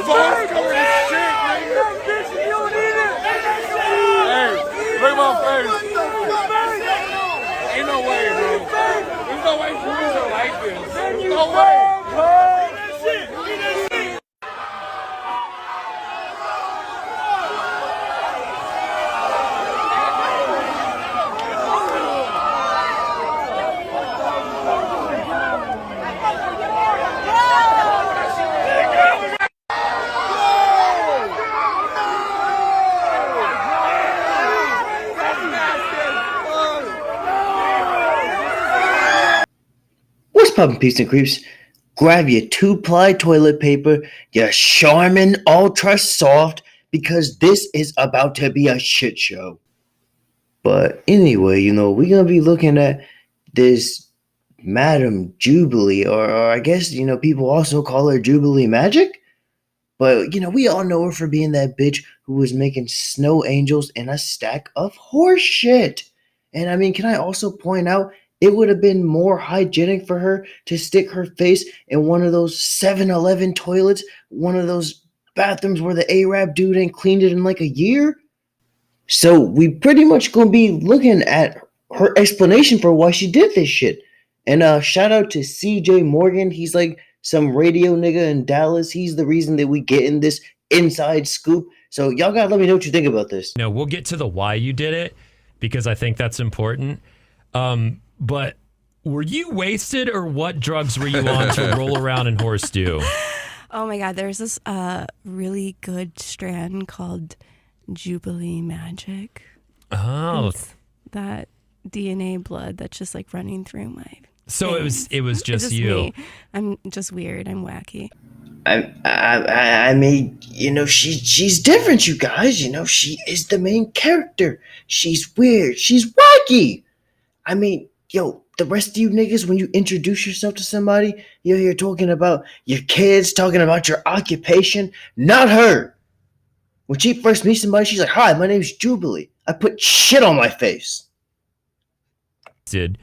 phone's covered in shit, nigga. Hey, look at my face. Ain't no way, bro. There's no way Jews are like this. There's no way. What's poppin', peeps and creeps? Grab your 2-ply toilet paper, your Charmin Ultra Soft, because this is about to be a shit show. But anyway, we're gonna be looking at this Madam Jubilee, or I guess, people also call her Jubilee Magic. But, we all know her for being that bitch who was making snow angels in a stack of horse shit. And I mean, can I also point out, it would have been more hygienic for her to stick her face in one of those 7-Eleven toilets, one of those bathrooms where the Arab dude ain't cleaned it in like a year. So we pretty much gonna be looking at her explanation for why she did this shit. And shout out to CJ Morgan. He's like some radio nigga in Dallas. He's the reason that we get in this inside scoop. So y'all gotta let me know what you think about this. No, we'll get to the why you did it, because I think that's important. But were you wasted, or what drugs were you on to roll around in horse stew? Oh my God, there's this really good strand called Jubilee Magic. Oh, it's that DNA blood that's just like running through my. So veins. it was just you. Me. I'm just weird. I'm wacky. I mean, she's different, you guys. She is the main character. She's weird. She's wacky. I mean, the rest of you niggas, when you introduce yourself to somebody, you're talking about your kids, talking about your occupation. Not her. When she first meets somebody, she's like, "Hi, my name's Jubilee. I put shit on my face."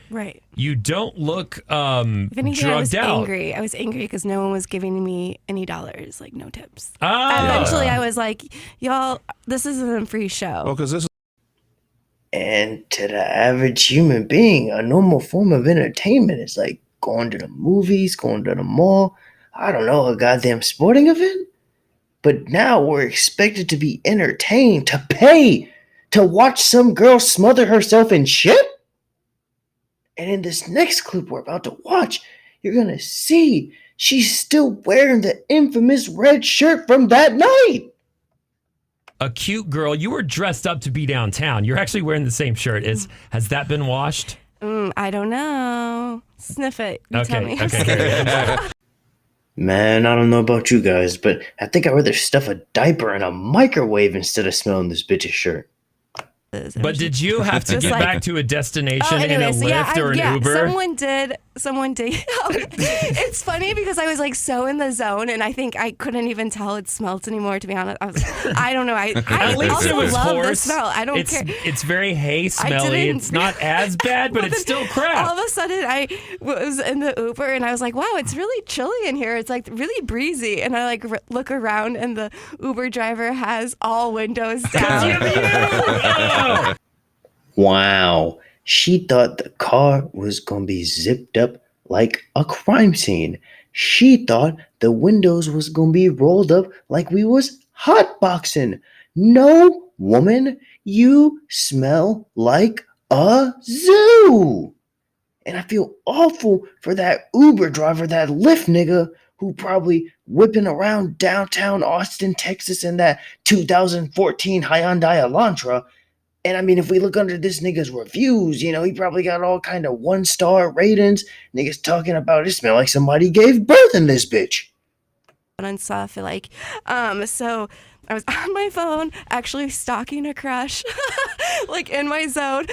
Right. You don't look If anything, drugged I was out. angry. I was angry because no one was giving me any dollars, like no tips. Ah. Eventually, I was like, "Y'all, this isn't a free show." Well, because this. And to the average human being, a normal form of entertainment is like going to the movies, going to the mall, I don't know, a goddamn sporting event. But now we're expected to be entertained, to pay, to watch some girl smother herself in shit? And in this next clip we're about to watch, you're gonna see she's still wearing the infamous red shirt from that night. A cute girl. You were dressed up to be downtown. You're actually wearing the same shirt. Has that been washed? I don't know. Sniff it. You tell me. Okay. Man, I don't know about you guys, but I think I'd rather stuff a diaper in a microwave instead of smelling this bitch's shirt. But did you have to get back to a destination in a Lyft or an Uber? Someone did. It's funny because I was like so in the zone, and I think I couldn't even tell it smelled anymore. To be honest, I don't know. I At least also it was love horse. the smell. I don't care. It's very hay smelly. It's not as bad, but it's still crap. All of a sudden, I was in the Uber, and I was like, "Wow, it's really chilly in here. It's like really breezy." And I like look around, and the Uber driver has all windows down. Wow, she thought the car was gonna be zipped up like a crime scene. She thought the windows was gonna be rolled up like we was hotboxing. No, woman, you smell like a zoo. And I feel awful for that Uber driver, that Lyft nigga, who probably whipping around downtown Austin, Texas in that 2014 Hyundai Elantra. And I mean, if we look under this nigga's reviews, he probably got all kind of 1-star ratings. Niggas talking about it smell like somebody gave birth in this bitch. And stuff like, so I was on my phone actually stalking a crush, like in my zone,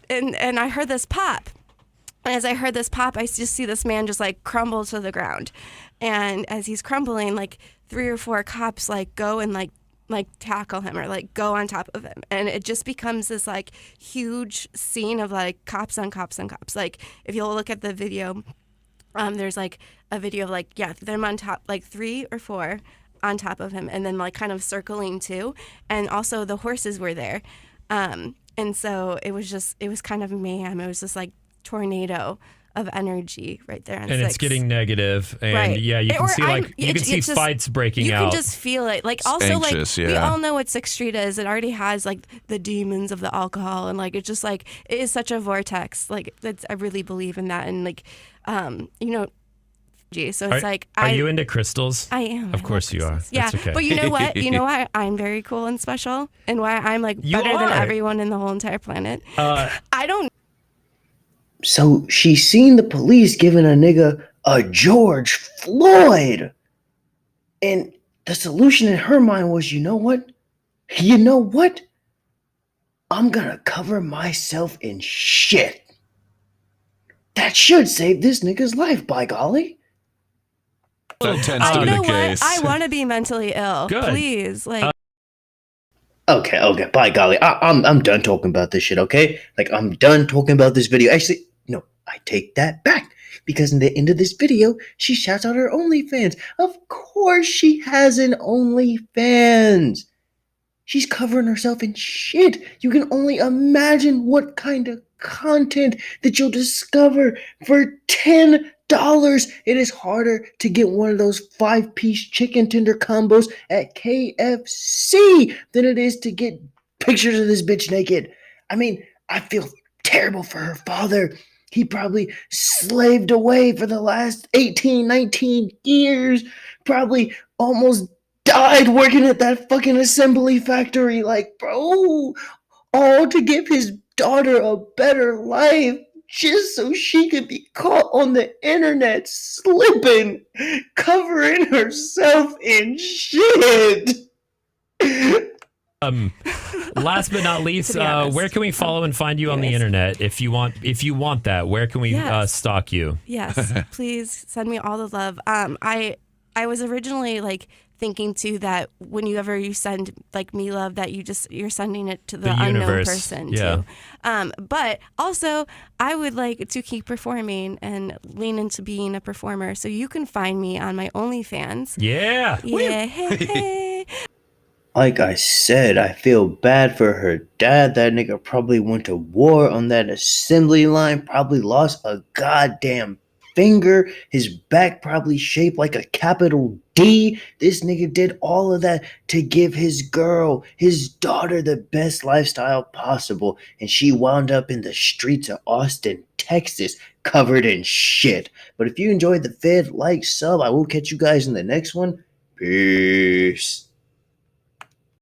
and I heard this pop. And as I heard this pop, I just see this man just like crumble to the ground. And as he's crumbling, like 3 or 4 cops like go and like tackle him or like go on top of him. And it just becomes this like huge scene of like cops on cops on cops. Like if you'll look at the video, there's like a video of like, them on top, like 3 or 4 on top of him and then like kind of circling too. And also the horses were there. And so it was kind of mayhem. It was just like tornado of energy right there on And 6. it's getting negative, and Right. yeah, you can Or see I'm- like you can it's see just- fights breaking You out. can just feel it. Like also anxious, like we yeah. all know what 6th Street is. It already has like the demons of the alcohol, and like it's just like it is such a vortex. Like I really believe in that, and like so it's like are you into crystals? I am. Of course you are. Yeah, That's okay. but you know what? You know why I'm very cool and special, and why I'm like You better than are. everyone in the whole entire planet. I don't. So she seen the police giving a nigga a George Floyd. And the solution in her mind was, you know what? You know what? I'm gonna cover myself in shit. That should save this nigga's life, by golly. That tends I to be know the what? case. I want to be mentally ill. Good. Please, like. Okay, by golly. I'm done talking about this shit, okay? Like, I'm done talking about this video. Actually, no, I take that back. Because in the end of this video, she shouts out her OnlyFans. Of course she has an OnlyFans. She's covering herself in shit. You can only imagine what kind of content that you'll discover for $10. It is harder to get one of those 5-piece chicken tender combos at KFC than it is to get pictures of this bitch naked. I mean, I feel terrible for her father. He probably slaved away for the last 18, 19 years. Probably almost died working at that fucking assembly factory. Like, bro, all to give his daughter a better life just so she could be caught on the internet slipping, covering herself in shit. Last but not least, To be honest. where can we follow and find you on the Anyways. internet if you want that? Where can we Yes. stalk you? Yes, please send me all the love. I was originally like thinking too that whenever you send like me love, that you're sending it to the unknown universe. person Yeah. too. But also I would like to keep performing and lean into being a performer. So you can find me on my OnlyFans. Yeah. Yeah, hey. Like I said, I feel bad for her dad. That nigga probably went to war on that assembly line, probably lost a goddamn finger. His back probably shaped like a capital D. This nigga did all of that to give his girl, his daughter, the best lifestyle possible. And she wound up in the streets of Austin, Texas, covered in shit. But if you enjoyed the vid, like, sub, I will catch you guys in the next one. Peace.